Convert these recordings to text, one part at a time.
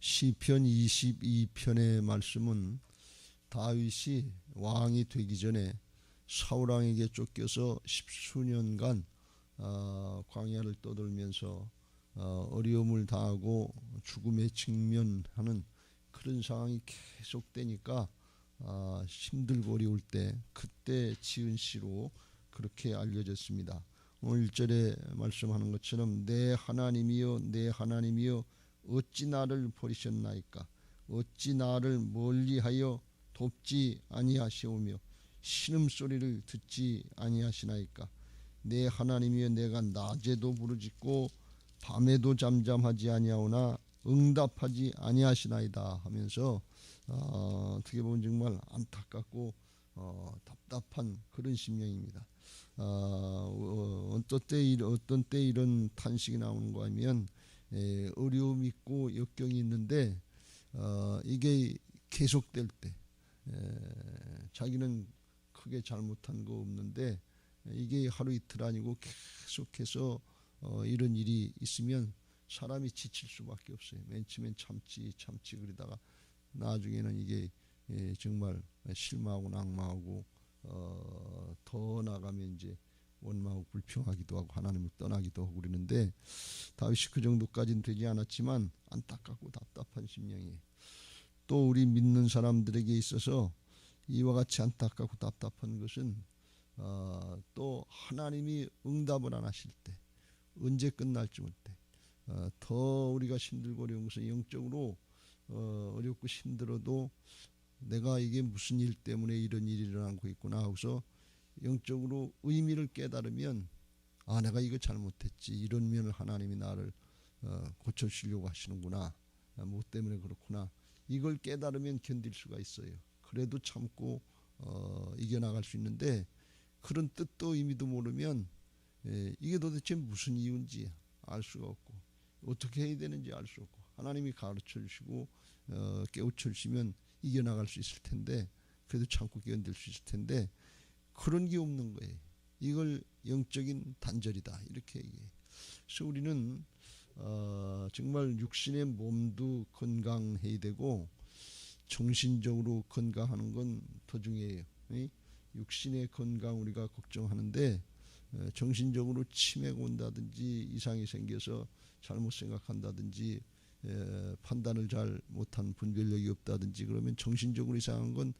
시편 22편의 말씀은 다윗이 왕이 되기 전에 사울왕에게 쫓겨서 10수년간 광야를 떠돌면서 어려움을 당하고 죽음에 직면하는 그런 상황이 계속되니까 힘들고 어려울 때 그때 지은 시로 그렇게 알려졌습니다. 오늘 1절에 말씀하는 것처럼 내 하나님이여 내 하나님이여 어찌 나를 버리셨나이까. 어찌 나를 멀리하여 돕지 아니하시오며 신음소리를 듣지 아니하시나이까. 내 하나님이여 내가 낮에도 부르짖고 밤에도 잠잠하지 아니하오나 응답하지 아니하시나이다 하면서 어떻게 보면 정말 안타깝고 답답한 그런 심령입니다. 어떤 때 이런 탄식이 나오는가 하면 어려움이 있고 역경이 있는데 이게 계속될 때 자기는 크게 잘못한 거 없는데 이게 하루 이틀 아니고 계속해서 이런 일이 있으면 사람이 지칠 수밖에 없어요. 맨 처음엔 참지 그러다가 나중에는 이게 정말 실망하고 낙망하고 더 나가면 이제 원망하고 불평하기도 하고 하나님을 떠나기도 하고 그러는데 다윗이 그 정도까지는 되지 않았지만 안타깝고 답답한 심령이에요. 또 우리 믿는 사람들에게 있어서 이와 같이 안타깝고 답답한 것은 또 하나님이 응답을 안 하실 때 언제 끝날지 모를 때 더 우리가 힘들고 어려운 것은 영적으로 어렵고 힘들어도 내가 이게 무슨 일 때문에 이런 일이 일어나고 있구나 하고서 영적으로 의미를 깨달으면 내가 이거 잘못했지 이런 면을 하나님이 나를 고쳐주려고 하시는구나 뭐 때문에 그렇구나 이걸 깨달으면 견딜 수가 있어요. 그래도 참고 이겨나갈 수 있는데 그런 뜻도 의미도 모르면 이게 도대체 무슨 이유인지 알 수가 없고 어떻게 해야 되는지 알 수 없고 하나님이 가르쳐 주시고 깨우쳐 주시면 이겨나갈 수 있을 텐데 그래도 참고 견딜 수 있을 텐데 그런 게 없는 거예요. 이걸 영적인 단절이다 이렇게 얘기해요. 그래서 우리는 정말 육신의 몸도 건강해야 되고 정신적으로 건강하는 건 더 중요해요. 육신의 건강 우리가 걱정하는데 정신적으로 치매가 온다든지 이상이 생겨서 잘못 생각한다든지 판단을 잘 못한 분별력이 없다든지 그러면 정신적으로 이상한 건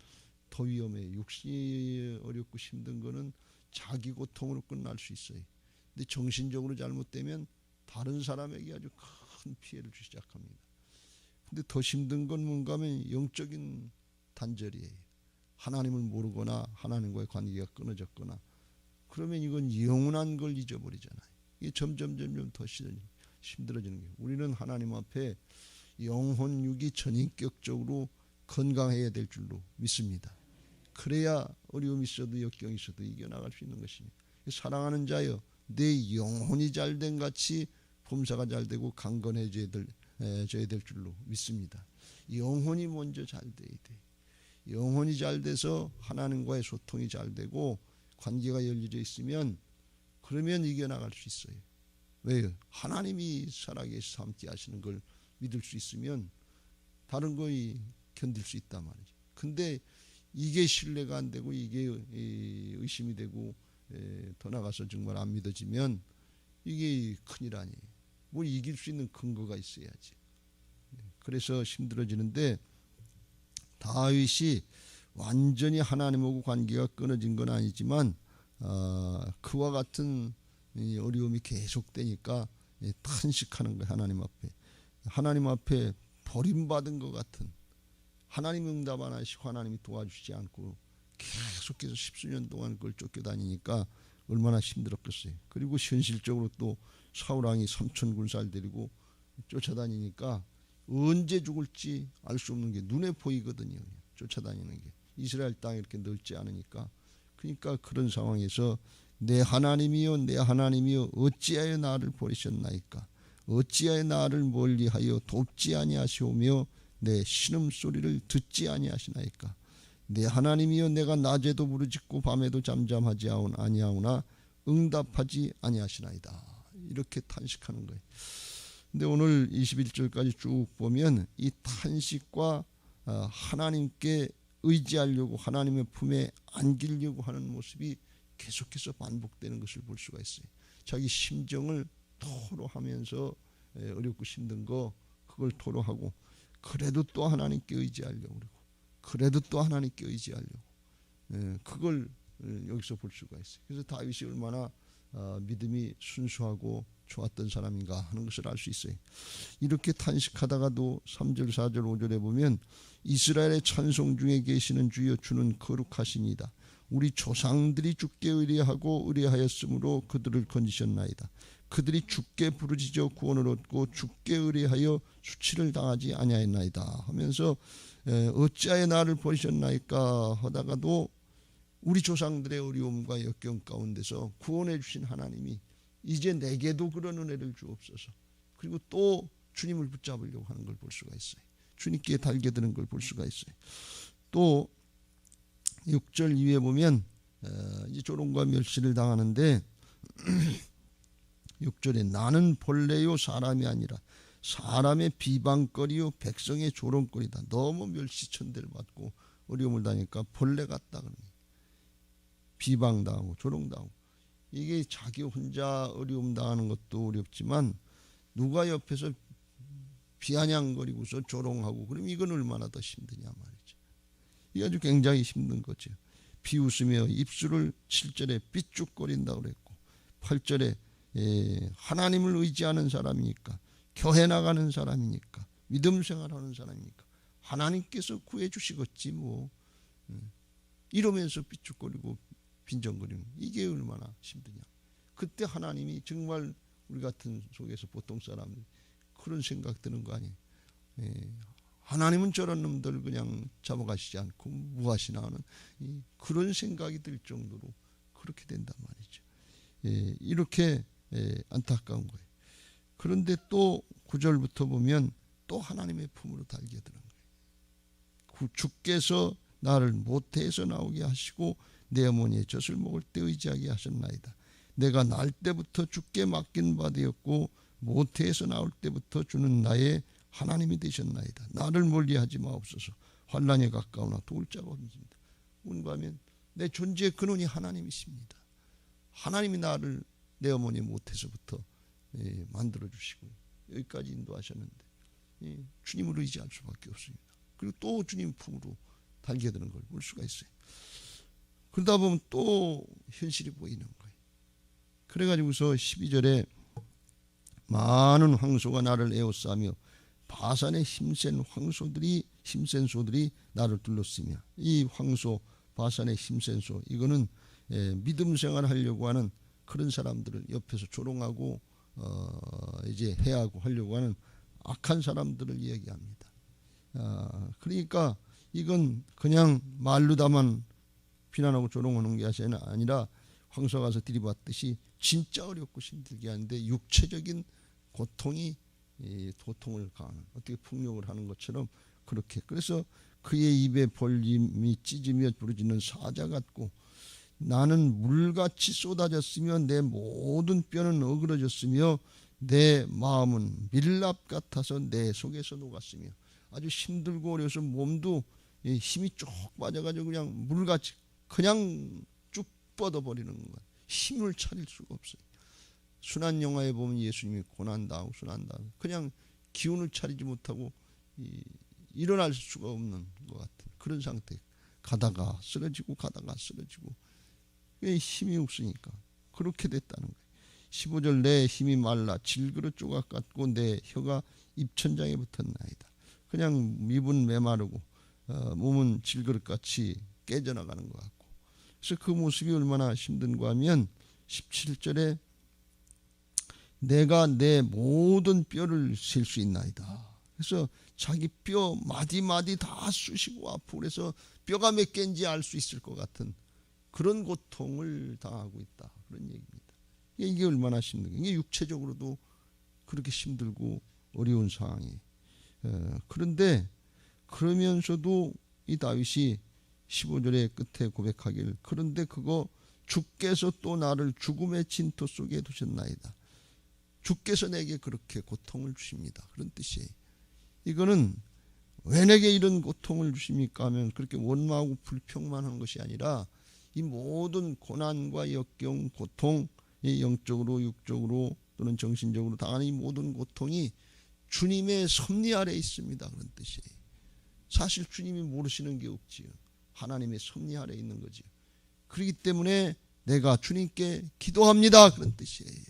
더 위험해요. 육신이 어렵고 힘든 거는 자기 고통으로 끝날 수 있어요. 근데 정신적으로 잘못되면 다른 사람에게 아주 큰 피해를 주기 시작합니다. 근데 더 힘든 건 뭔가 하면 영적인 단절이에요. 하나님을 모르거나 하나님과의 관계가 끊어졌거나 그러면 이건 영원한 걸 잊어버리잖아요. 이게 점점 더 힘들어지는 거예요. 우리는 하나님 앞에 영혼, 육이 전인격적으로 건강해야 될 줄로 믿습니다. 그래야 어려움이 있어도 역경이 있어도 이겨나갈 수 있는 것입니다. 사랑하는 자여 내 영혼이 잘된 같이 범사가 잘되고 강건해져야 될 줄로 믿습니다. 영혼이 먼저 잘 돼야 돼. 영혼이 잘 돼서 하나님과의 소통이 잘 되고 관계가 열려져 있으면 그러면 이겨나갈 수 있어요. 왜요? 하나님이 살아계셔서 함께 하시는 걸 믿을 수 있으면 다른 거에 견딜 수 있단 말이죠. 근데 이게 신뢰가 안 되고 이게 의심이 되고 더 나가서 정말 안 믿어지면 이게 큰일 아니에요. 뭘 이길 수 있는 근거가 있어야지. 그래서 힘들어지는데 다윗이 완전히 하나님하고 관계가 끊어진 건 아니지만 그와 같은 어려움이 계속되니까 탄식하는 거예요. 하나님 앞에 버림받은 것 같은 하나님 응답 안 하시고 하나님이 도와주시지 않고 계속해서 10수년 동안 그걸 쫓겨다니니까 얼마나 힘들었겠어요. 그리고 현실적으로 또 사울왕이 3천 군사를 데리고 쫓아다니니까 언제 죽을지 알 수 없는 게 눈에 보이거든요. 쫓아다니는 게 이스라엘 땅이 이렇게 넓지 않으니까 그러니까 그런 상황에서 내 하나님이여 내 하나님이여 어찌하여 나를 버리셨나이까. 어찌하여 나를 멀리하여 돕지 아니하시오며 내 신음소리를 듣지 아니하시나이까. 내 하나님이여 내가 낮에도 부르짖고 밤에도 잠잠하지 아니하오나 응답하지 아니하시나이다. 이렇게 탄식하는 거예요. 근데 오늘 21절까지 쭉 보면 이 탄식과 하나님께 의지하려고 하나님의 품에 안기려고 하는 모습이 계속해서 반복되는 것을 볼 수가 있어요. 자기 심정을 토로하면서 어렵고 힘든 거 그걸 토로하고 그래도 또 하나님께 의지하려고 그러고 그래도 또 하나님께 의지하려고 그걸 여기서 볼 수가 있어요. 그래서 다윗이 얼마나 믿음이 순수하고 좋았던 사람인가 하는 것을 알 수 있어요. 이렇게 탄식하다가도 3절 4절 5절에 보면 이스라엘의 찬송 중에 계시는 주여 주는 거룩하시니다. 우리 조상들이 주께 의뢰하고 의뢰하였으므로 그들을 건지셨나이다. 그들이 주께 부르짖어 구원을 얻고 주께 의뢰하여 수치를 당하지 아니하였나이다 하면서 어찌하여 나를 버리셨나이까 하다가도 우리 조상들의 어려움과 역경 가운데서 구원해 주신 하나님이 이제 내게도 그런 은혜를 주옵소서. 그리고 또 주님을 붙잡으려고 하는 걸 볼 수가 있어요. 주님께 달겨드는 걸 볼 수가 있어요. 또 6절 이후에 보면 이제 조롱과 멸시를 당하는데 6절에 나는 본래요 사람이 아니라 사람의 비방거리요 백성의 조롱거리다. 너무 멸시천대를 받고 어려움을 당하니까 본래 같다 그러니 비방당하고 조롱당하고 이게 자기 혼자 어려움 당하는 것도 어렵지만 누가 옆에서 비아냥거리고서 조롱하고 그럼 이건 얼마나 더 힘드냐 말이죠. 이게 아주 굉장히 힘든 거죠. 비웃으며 입술을 7절에 삐죽거린다고 그랬고 8절에 하나님을 의지하는 사람이니까 교회 나가는 사람이니까 믿음 생활하는 사람이니까 하나님께서 구해 주시겠지 뭐 이러면서 삐죽거리고 빈정거리는 이게 얼마나 힘드냐. 그때 하나님이 정말 우리 같은 속에서 보통 사람들이 그런 생각 드는 거 아니에요. 하나님은 저런 놈들 그냥 잡아가시지 않고 무하시나 하는 그런 생각이 들 정도로 그렇게 된단 말이죠. 이렇게 안타까운 거예요. 그런데 또 9절부터 보면 또 하나님의 품으로 달겨드는 거예요. 주께서 나를 모태에서 나오게 하시고 내 어머니의 젖을 먹을 때 의지하게 하셨나이다. 내가 날 때부터 주께 맡긴 바 되었고 모태에서 나올 때부터 주는 나의 하나님이 되셨나이다. 나를 멀리하지 마옵소서. 환난에 가까우나 도울 자가 없습니다. 뭔가 하면 내 존재의 근원이 하나님이십니다. 하나님이 나를 내 어머니 모태에서부터 만들어주시고 여기까지 인도하셨는데 주님을 의지할 수밖에 없습니다. 그리고 또 주님 품으로 달겨드는 걸 볼 수가 있어요. 그러다 보면 또 현실이 보이는 거예요. 그래가지고서 12절에 많은 황소가 나를 에워싸며 바산의 힘센 소들이 나를 둘렀으며 이 황소 바산의 힘센 소 이거는 믿음 생활하려고 하는 그런 사람들을 옆에서 조롱하고 이제 해하고 하려고 하는 악한 사람들을 이야기합니다. 그러니까 이건 그냥 말로다만 비난하고 조롱하는 게 아니라 황소가 가서 들이받듯이 진짜 어렵고 힘들게 하는데 육체적인 고통이 도통을 가하는 어떻게 폭력을 하는 것처럼 그렇게 그래서 그의 입에 벌림이 찢으며 부르짖는 사자 같고 나는 물같이 쏟아졌으며 내 모든 뼈는 어그러졌으며 내 마음은 밀랍 같아서 내 속에서 녹았으며 아주 힘들고 어려서 몸도 힘이 쭉 빠져가지고 그냥 물같이 그냥 쭉 뻗어버리는 것. 힘을 차릴 수가 없어요. 순환 영화에 보면 예수님이 고난당하고 순환당하고 그냥 기운을 차리지 못하고 일어날 수가 없는 것 같은 그런 상태. 가다가 쓰러지고 가다가 쓰러지고 힘이 없으니까 그렇게 됐다는 거예요. 15절 내 힘이 말라 질그릇 조각 같고 내 혀가 입천장에 붙었나이다. 그냥 입은 메마르고 몸은 질그릇같이 깨져나가는 것 같고 그래서 그 모습이 얼마나 힘든가 하면 17절에 내가 내 모든 뼈를 셀 수 있나이다. 그래서 자기 뼈 마디마디 다 쑤시고 아프고 그래서 뼈가 몇 개인지 알 수 있을 것 같은 그런 고통을 당하고 있다. 그런 얘기입니다. 이게 얼마나 힘든가. 이게 육체적으로도 그렇게 힘들고 어려운 상황이에요. 그런데 그러면서도 이 다윗이 15절의 끝에 고백하길 그런데 그거 주께서 또 나를 죽음의 진토 속에 두셨나이다. 주께서 내게 그렇게 고통을 주십니다. 그런 뜻이에요. 이거는 왜 내게 이런 고통을 주십니까 하면 그렇게 원망하고 불평만 하는 것이 아니라 이 모든 고난과 역경, 고통, 이 영적으로 육적으로 또는 정신적으로 당하는 이 모든 고통이 주님의 섭리 아래 있습니다. 그런 뜻이에요. 사실 주님이 모르시는 게 없지요. 하나님의 섭리 아래 있는 거지요. 그렇기 때문에 내가 주님께 기도합니다. 그런 뜻이에요.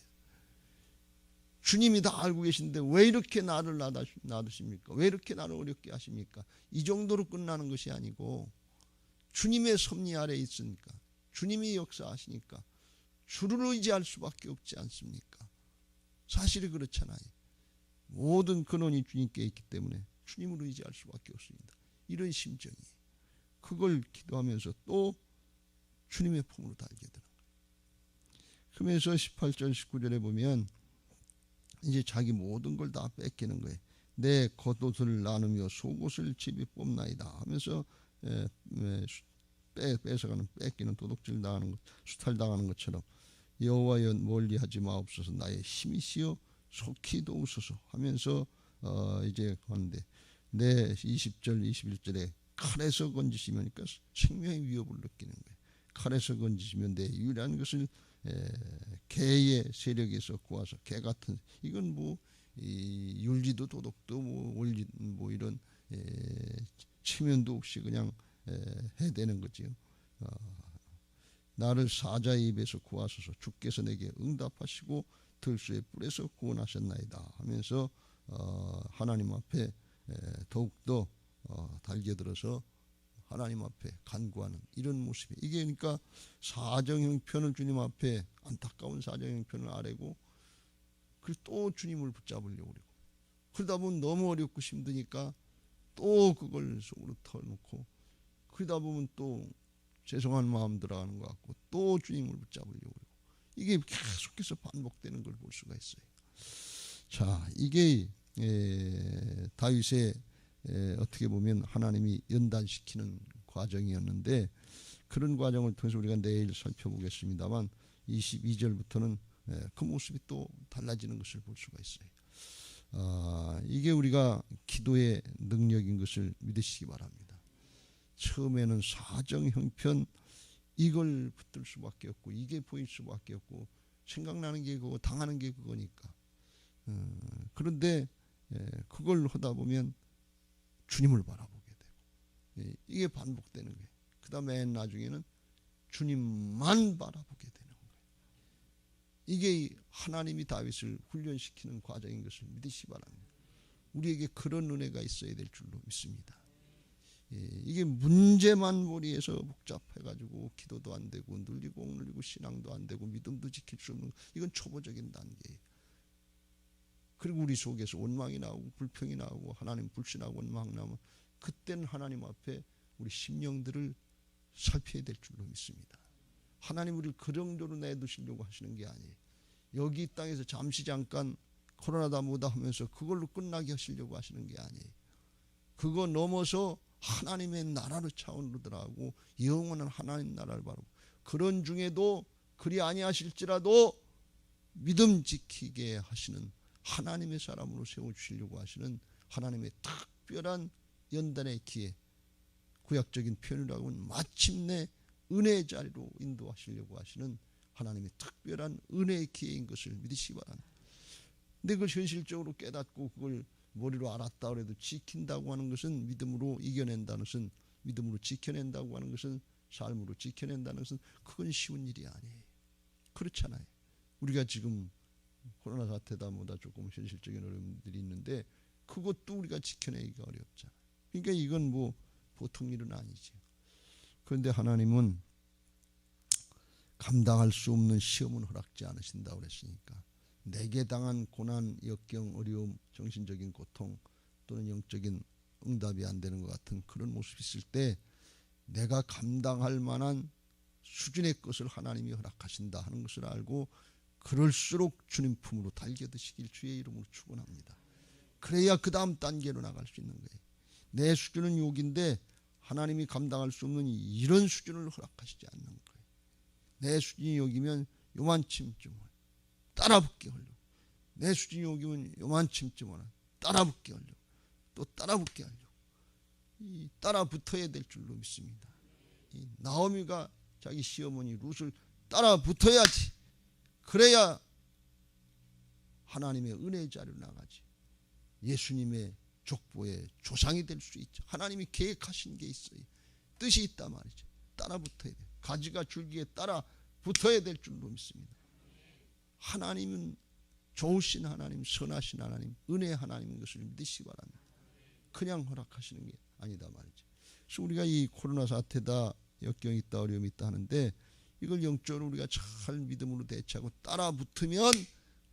주님이 다 알고 계신데 왜 이렇게 나를 놔두십니까? 왜 이렇게 나를 어렵게 하십니까? 이 정도로 끝나는 것이 아니고 주님의 섭리 아래 있으니까, 주님이 역사하시니까 주를 의지할 수밖에 없지 않습니까? 사실이 그렇잖아요. 모든 근원이 주님께 있기 때문에 주님을 의지할 수밖에 없습니다. 이런 심정이, 그걸 기도하면서 또 주님의 품으로 달게 되는 거예요. 그러면서 18절 19절에 보면 이제 자기 모든 걸 다 뺏기는 거예요. 내 겉옷을 나누며 속옷을 집이 뽑나이다 하면서 뺏어가는, 뺏기는, 도둑질 당하는 것, 수탈당하는 것처럼 여호와여 멀리하지 마옵소서, 나의 힘이시여 속히 도우소서 하면서 이제 하는데, 내 20절 21절에 칼에서 건지시면, 그러니까 생명의 위협을 느끼는 거예요. 칼에서 건지시면 내 유일한 것을 개의 세력에서 구하서, 개 같은, 이건 뭐 이 율리도 도덕도 뭐 이런 체면도 없이 그냥 해대는 거지요. 나를 사자의 입에서 구하소서, 주께서 내게 응답하시고 들소의 뿔에서 구원하셨나이다 하면서 하나님 앞에 더욱더 달겨들어서 하나님 앞에 간구하는 이런 모습이, 이게 그러니까 사정형편을 주님 앞에, 안타까운 사정형편을 아뢰고, 그리고 또 주님을 붙잡으려고 그러고, 그러다 보면 너무 어렵고 힘드니까 또 그걸 속으로 털어놓고, 그러다 보면 또 죄송한 마음 들어가는 것 같고 또 주님을 붙잡으려고 그러고, 이게 계속해서 반복되는 걸 볼 수가 있어요. 자, 이게 다윗의 어떻게 보면 하나님이 연단시키는 과정이었는데, 그런 과정을 통해서 우리가 내일 살펴보겠습니다만 22절부터는 그 모습이 또 달라지는 것을 볼 수가 있어요. 이게 우리가 기도의 능력인 것을 믿으시기 바랍니다. 처음에는 사정 형편, 이걸 붙들 수밖에 없고, 이게 보일 수밖에 없고, 생각나는 게 그거, 당하는 게 그거니까. 그런데 그걸 하다 보면 주님을 바라보게 되고, 이게 반복되는 거예요. 그 다음에 나중에는 주님만 바라보게 되는 거예요. 이게 하나님이 다윗을 훈련시키는 과정인 것을 믿으시기 바랍니다. 우리에게 그런 은혜가 있어야 될 줄로 믿습니다. 이게 문제만 머리에서 복잡해가지고 기도도 안 되고 눌리고 억눌리고 신앙도 안 되고 믿음도 지킬 수 없는, 이건 초보적인 단계예요. 그리고 우리 속에서 원망이 나오고 불평이 나오고 하나님 불신하고 원망 나오면, 그때는 하나님 앞에 우리 심령들을 살펴야 될 줄로 믿습니다. 하나님 우리를 그 정도로 내두시려고 하시는 게 아니에요. 여기 땅에서 잠시 잠깐 코로나다 뭐다 하면서 그걸로 끝나게 하시려고 하시는 게 아니에요. 그거 넘어서 하나님의 나라로 차원으로 들어가고 영원한 하나님 나라를 바라보고, 그런 중에도 그리 아니하실지라도 믿음 지키게 하시는 하나님의 사람으로 세워주시려고 하시는 하나님의 특별한 연단의 기회, 구약적인 표현이라고 하면 마침내 은혜의 자리로 인도하시려고 하시는 하나님의 특별한 은혜의 기회인 것을 믿으시기 바랍니다. 근데 그걸 현실적으로 깨닫고 그걸 머리로 알았다 그래도 지킨다고 하는 것은, 믿음으로 이겨낸다는 것은, 믿음으로 지켜낸다고 하는 것은, 삶으로 지켜낸다는 것은, 그건 쉬운 일이 아니에요. 그렇잖아요. 우리가 지금 코로나 사태다 뭐다 조금 현실적인 어려움들이 있는데 그것도 우리가 지켜내기가 어렵잖아요. 그러니까 이건 뭐 보통 일은 아니죠. 그런데 하나님은 감당할 수 없는 시험은 허락지 않으신다고 그랬으니까, 내게 당한 고난, 역경, 어려움, 정신적인 고통 또는 영적인 응답이 안 되는 것 같은 그런 모습이 있을 때 내가 감당할 만한 수준의 것을 하나님이 허락하신다 하는 것을 알고, 그럴수록 주님 품으로 달겨드시길 주의 이름으로 축원합니다. 그래야 그 다음 단계로 나갈 수 있는 거예요. 내 수준은 여기인데 하나님이 감당할 수 없는 이런 수준을 허락하시지 않는 거예요. 내 수준이 여기면 요만큼쯤 따라붙게 하려고, 내 수준이 오기면 요만큼쯤은 따라붙게 하려고, 또 따라붙게 하려고, 이 따라붙어야 될 줄로 믿습니다. 이 나오미가 자기 시어머니 룻을 따라붙어야지. 그래야 하나님의 은혜의 자리로 나가지. 예수님의 족보의 조상이 될 수 있죠. 하나님이 계획하신 게 있어요. 뜻이 있단 말이죠. 따라붙어야 돼. 가지가 줄기에 따라 붙어야 될 줄로 믿습니다. 하나님은 좋으신 하나님, 선하신 하나님, 은혜의 하나님인 것을 믿으시기 바랍니다. 그냥 허락하시는 게 아니다 말이죠. 그래서 우리가 이 코로나 사태다, 역경이 있다, 어려움이 있다 하는데 이걸 영적으로 우리가 잘 믿음으로 대처하고 따라 붙으면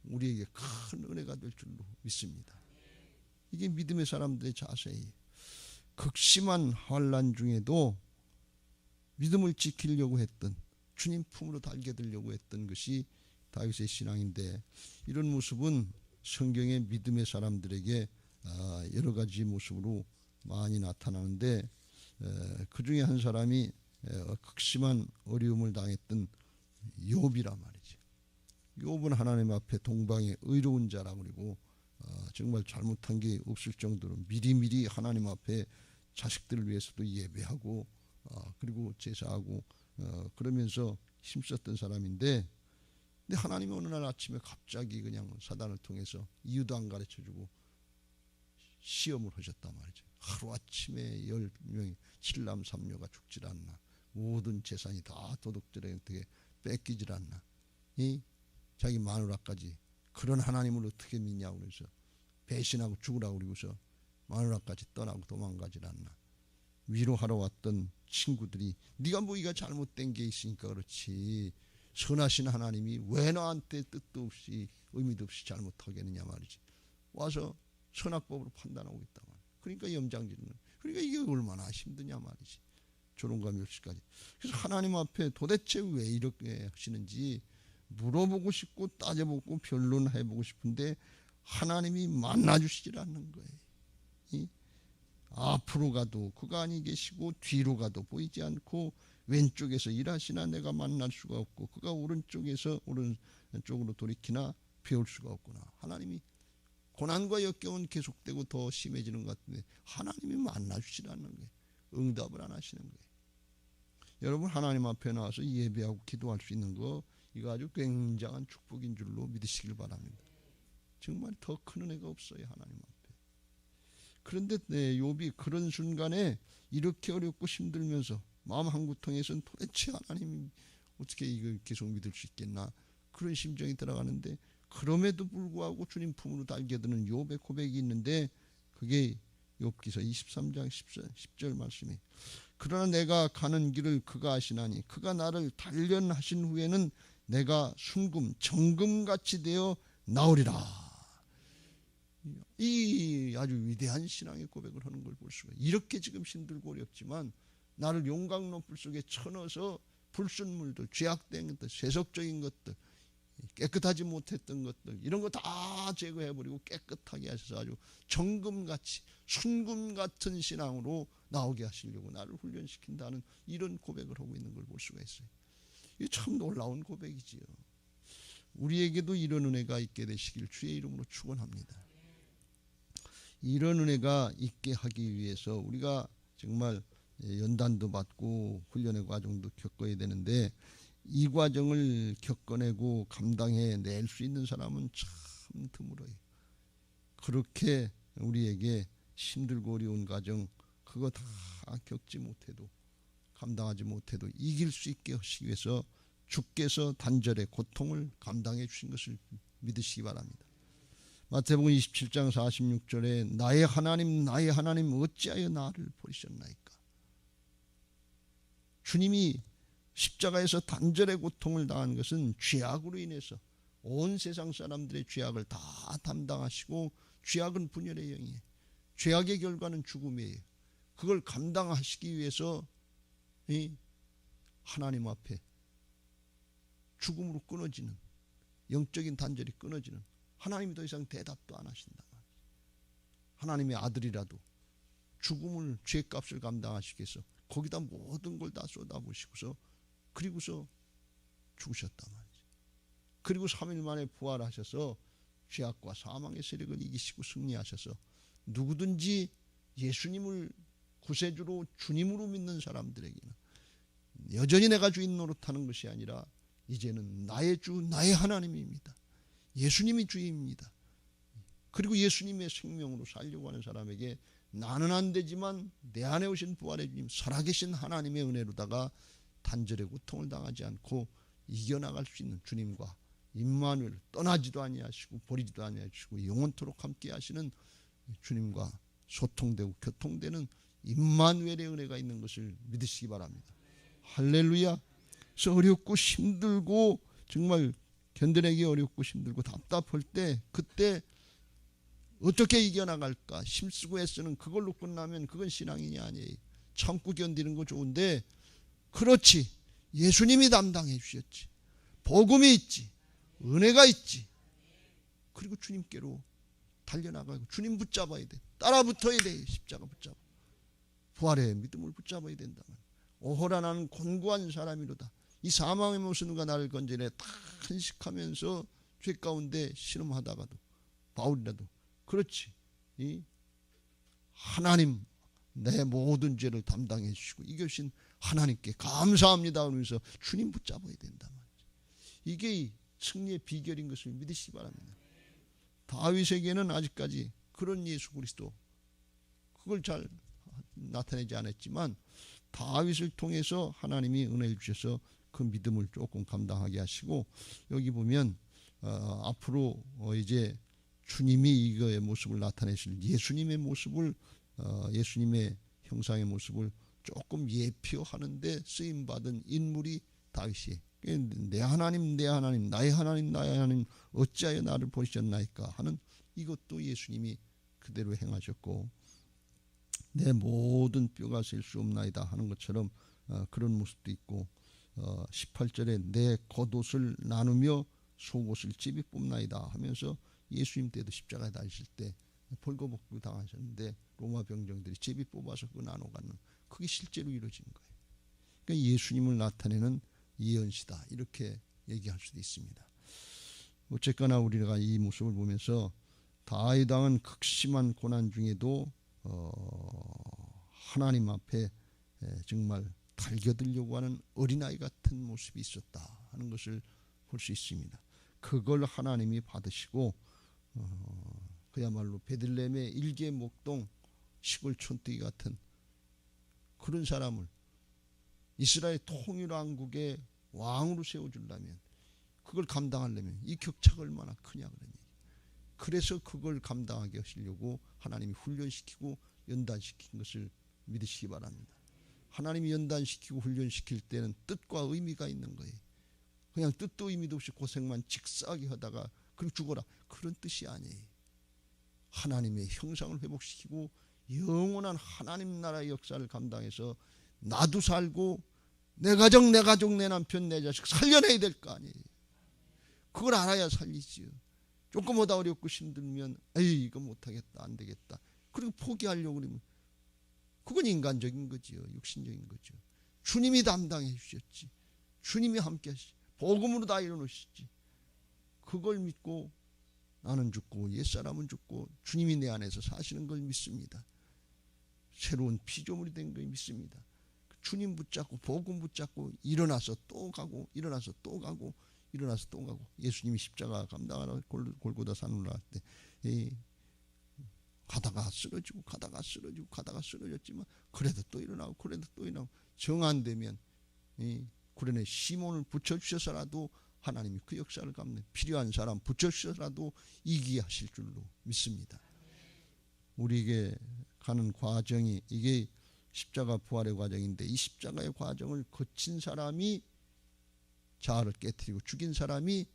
우리에게 큰 은혜가 될 줄로 믿습니다. 이게 믿음의 사람들의 자세예요. 극심한 환난 중에도 믿음을 지키려고 했던, 주님 품으로 달겨들려고 했던 것이 다윗의 신앙인데, 이런 모습은 성경의 믿음의 사람들에게 여러 가지 모습으로 많이 나타나는데, 그 중에 한 사람이 극심한 어려움을 당했던 욥이란 말이죠. 욥은 하나님 앞에 동방의 의로운 자라고, 그리고 정말 잘못한 게 없을 정도로 미리미리 하나님 앞에 자식들을 위해서도 예배하고 그리고 제사하고 그러면서 힘썼던 사람인데, 근데 하나님이 어느 날 아침에 갑자기 그냥 사단을 통해서 이유도 안 가르쳐주고 시험을 하셨단 말이죠. 하루아침에 10명이 7남 3녀가 죽질 않나, 모든 재산이 다 도둑들에게 뺏기질 않나, 이 자기 마누라까지, 그런 하나님을 어떻게 믿냐고 그래서 배신하고 죽으라고 그러고서 마누라까지 떠나고 도망가질 않나. 위로하러 왔던 친구들이 네가 뭐 이가 잘못된 게 있으니까 그렇지, 선하신 하나님이 왜 너한테 뜻도 없이 의미도 없이 잘못하겠느냐 말이지. 와서 선악법으로 판단하고 있다 말이야. 그러니까 염장지르는, 그러니까 이게 얼마나 힘드냐 말이지. 조롱과 멸시까지. 그래서 하나님 앞에 도대체 왜 이렇게 하시는지 물어보고 싶고 따져보고 변론해보고 싶은데 하나님이 만나주시질 않는 거예요. 앞으로 가도 그가 아니 계시고 뒤로 가도 보이지 않고 왼쪽에서 일하시나 내가 만날 수가 없고 그가 오른쪽에서 오른쪽으로 돌이키나 배울 수가 없구나. 하나님이 고난과 역경은 계속되고 더 심해지는 것 같은데 하나님이 만나주시지 않는 거예요. 응답을 안 하시는 거예요. 여러분, 하나님 앞에 나와서 예배하고 기도할 수 있는 거, 이거 아주 굉장한 축복인 줄로 믿으시길 바랍니다. 정말 더 큰 은혜가 없어요, 하나님 앞에. 그런데 욥이 그런 순간에 이렇게 어렵고 힘들면서 마음 한구통에서는 도대체 하나님이 어떻게 이걸 계속 믿을 수 있겠나, 그런 심정이 들어가는데, 그럼에도 불구하고 주님 품으로 달겨드는 욥의 고백이 있는데, 그게 욥기서 23장 10절 말씀이, 그러나 내가 가는 길을 그가 아시나니 그가 나를 단련하신 후에는 내가 순금 정금같이 되어 나오리라. 이 아주 위대한 신앙의 고백을 하는 걸 볼 수가 있어요. 이렇게 지금 힘들고 어렵지만 나를 용광로불 속에 쳐넣어서 불순물들, 죄악된 것들, 세속적인 것들, 깨끗하지 못했던 것들, 이런 거 다 제거해버리고 깨끗하게 하셔서 아주 정금같이 순금 같은 신앙으로 나오게 하시려고 나를 훈련시킨다는 이런 고백을 하고 있는 걸 볼 수가 있어요. 이게 참 놀라운 고백이지요. 우리에게도 이런 은혜가 있게 되시길 주의 이름으로 축원합니다. 이런 은혜가 있게 하기 위해서 우리가 정말 연단도 받고 훈련의 과정도 겪어야 되는데, 이 과정을 겪어내고 감당해낼 수 있는 사람은 참 드물어요. 그렇게 우리에게 힘들고 어려운 과정, 그거 다 겪지 못해도, 감당하지 못해도 이길 수 있게 하시기 위해서 주께서 단절의 고통을 감당해 주신 것을 믿으시기 바랍니다. 마태복음 27장 46절에 나의 하나님 어찌하여 나를 버리셨나이까. 주님이 십자가에서 단절의 고통을 당한 것은 죄악으로 인해서 온 세상 사람들의 죄악을 다 담당하시고, 죄악은 분열의 영이에요. 죄악의 결과는 죽음이에요. 그걸 감당하시기 위해서 하나님 앞에 죽음으로 끊어지는, 영적인 단절이 끊어지는, 하나님이 더 이상 대답도 안 하신다. 하나님의 아들이라도 죽음을, 죄값을 감당하시기 위해서 거기다 모든 걸 다 쏟아부으시고서 그리고서 죽으셨단 말이죠. 그리고 3일 만에 부활하셔서 죄악과 사망의 세력을 이기시고 승리하셔서 누구든지 예수님을 구세주로 주님으로 믿는 사람들에게는 여전히 내가 주인 노릇하는 것이 아니라 이제는 나의 주 나의 하나님입니다. 예수님이 주입니다. 그리고 예수님의 생명으로 살려고 하는 사람에게 나는 안 되지만 내 안에 오신 부활의 주님 살아계신 하나님의 은혜로다가 단절의 고통을 당하지 않고 이겨나갈 수 있는 주님과 임마누엘 떠나지도 아니하시고 버리지도 아니하시고 영원토록 함께 하시는 주님과 소통되고 교통되는 임마누엘의 은혜가 있는 것을 믿으시기 바랍니다. 할렐루야. 그래서 어렵고 힘들고 정말 견뎌내기 어렵고 힘들고 답답할 때 그때 어떻게 이겨나갈까 힘쓰고 애쓰는 그걸로 끝나면 그건 신앙이냐 아니에요. 참고 견디는 거 좋은데 그렇지 예수님이 담당해 주셨지. 복음이 있지. 은혜가 있지. 그리고 주님께로 달려나가고 주님 붙잡아야 돼. 따라 붙어야 돼. 십자가 붙잡아. 부활의 믿음을 붙잡아야 된다면 오호라 나는 곤고한 사람이로다. 이 사망의 무슨 누가 나를 건져내 다 한식하면서 죄 가운데 신음하다가도 바울이라도 그렇지 이 하나님 내 모든 죄를 담당해 주시고 이겨신 하나님께 감사합니다 그러면서 주님 붙잡아야 된단 말이죠. 이게 승리의 비결인 것을 믿으시기 바랍니다. 다윗에게는 아직까지 그런 예수 그리스도 그걸 잘 나타내지 않았지만 다윗을 통해서 하나님이 은혜를 주셔서 그 믿음을 조금 감당하게 하시고 여기 보면 앞으로 이제 주님이 이거의 모습을 나타내실 예수님의 모습을 예수님의 형상의 모습을 조금 예표하는데 쓰임받은 인물이 다윗이 내 하나님 내 하나님 나의 하나님 나의 하나님 어찌하여 나를 버리셨나이까 하는 이것도 예수님이 그대로 행하셨고 내 모든 뼈가 셀 수 없나이다 하는 것처럼 그런 모습도 있고 18절에 내 겉옷을 나누며 속옷을 찝이 뽑나이다 하면서 예수님 때도 십자가에 달리실 때 벌거벗고 당하셨는데 로마 병정들이 찝이 뽑아서 그 나눠가는 그게 실제로 이루어진 거예요. 그러니까 예수님을 나타내는 예언시다 이렇게 얘기할 수도 있습니다. 어쨌거나 우리가 이 모습을 보면서 다윗 왕은 극심한 고난 중에도 하나님 앞에 정말 달겨들려고 하는 어린아이 같은 모습이 있었다 하는 것을 볼 수 있습니다. 그걸 하나님이 받으시고 그야말로 베들레헴의 일개 목동 시골 촌뜨기 같은 그런 사람을 이스라엘 통일왕국의 왕으로 세워주려면 그걸 감당하려면 이 격차가 얼마나 크냐 그런 얘기. 그래서 그걸 감당하게 하시려고 하나님이 훈련시키고 연단시킨 것을 믿으시기 바랍니다. 하나님이 연단시키고 훈련시킬 때는 뜻과 의미가 있는 거예요. 그냥 뜻도 의미도 없이 고생만 직사하게 하다가 그럼 죽어라 그런 뜻이 아니에요. 하나님의 형상을 회복시키고 영원한 하나님 나라의 역사를 감당해서 나도 살고 내 가정 내 남편 내 자식 살려내야 될 거 아니에요. 그걸 알아야 살리지요. 조금보다 어렵고 힘들면 에이 이거 못하겠다 안 되겠다 그리고 포기하려고 그러면 그건 인간적인 거지요. 육신적인 거죠. 주님이 담당해 주셨지. 주님이 함께 하시지. 복음으로 다 이뤄놓으시지. 그걸 믿고 나는 죽고 옛사람은 죽고 주님이 내 안에서 사시는 걸 믿습니다. 새로운 피조물이 된 걸 믿습니다. 주님 붙잡고 복음 붙잡고 일어나서 또 가고 일어나서 또 가고 일어나서 또 가고 예수님이 십자가 감당하러 골고다 산으로 나갈 때 가다가 쓰러지고 가다가 쓰러지고 가다가 쓰러졌지만 그래도 또 일어나고 그래도 또 일어나고 정 안 되면 구련에 시몬을 붙여주셔서라도 하나님이 그 역사를 갚는 필요한 사람 붙여주셔서라도 이기게 하실 줄로 믿습니다. 우리에게 가는 과정이 이게 십자가 부활의 과정인데 이 십자가의 과정을 거친 사람이 자아를 깨뜨리고 죽인 사람이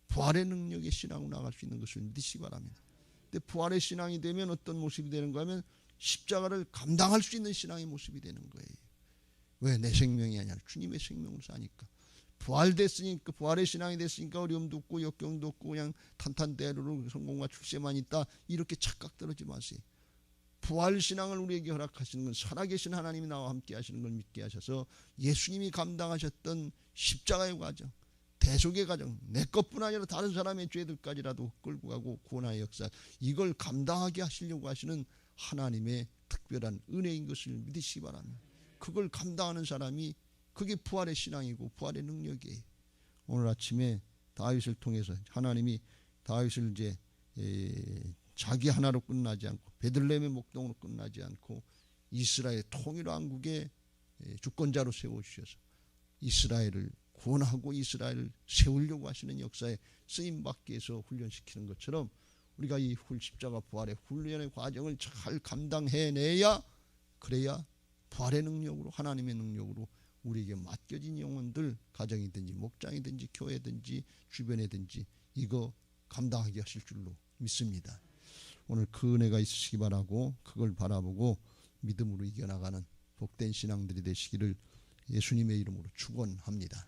부활의 능력의 신앙으로 나갈 수 있는 것을 믿으시기 바랍니다. 근데 부활의 신앙이 되면 어떤 모습이 되는가 하면 십자가를 감당할 수 있는 신앙의 모습이 되는 거예요. 왜? 내 생명이 아니라 주님의 생명으로 사니까. 부활됐으니까 부활의 신앙이 됐으니까 어려움도 없고 역경도 없고 그냥 탄탄대로로 성공과 출세만 있다 이렇게 착각 떨어지 마세요. 부활 신앙을 우리에게 허락하시는 건 살아계신 하나님이 나와 함께 하시는 걸 믿게 하셔서 예수님이 감당하셨던 십자가의 과정 대속의 과정, 내 것뿐 아니라 다른 사람의 죄들까지라도 끌고 가고 구원의 역사, 이걸 감당하게 하시려고 하시는 하나님의 특별한 은혜인 것을 믿으시기 바랍니다. 그걸 감당하는 사람이, 그게 부활의 신앙이고 부활의 능력이에요. 오늘 아침에 다윗을 통해서 하나님이 다윗을 이제 자기 하나로 끝나지 않고 베들레헴의 목동으로 끝나지 않고 이스라엘 통일왕국의 주권자로 세워주셔서 이스라엘을 구원하고 이스라엘을 세우려고 하시는 역사에 쓰임받기 위해서 훈련시키는 것처럼 우리가 이 십자가 부활의 훈련의 과정을 잘 감당해내야, 그래야 부활의 능력으로, 하나님의 능력으로 우리에게 맡겨진 영혼들, 가정이든지 목장이든지 교회든지 주변에든지 이거 감당하게 하실 줄로 믿습니다. 오늘 그 은혜가 있으시기 바라고, 그걸 바라보고 믿음으로 이겨나가는 복된 신앙들이 되시기를 예수님의 이름으로 축원합니다.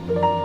you.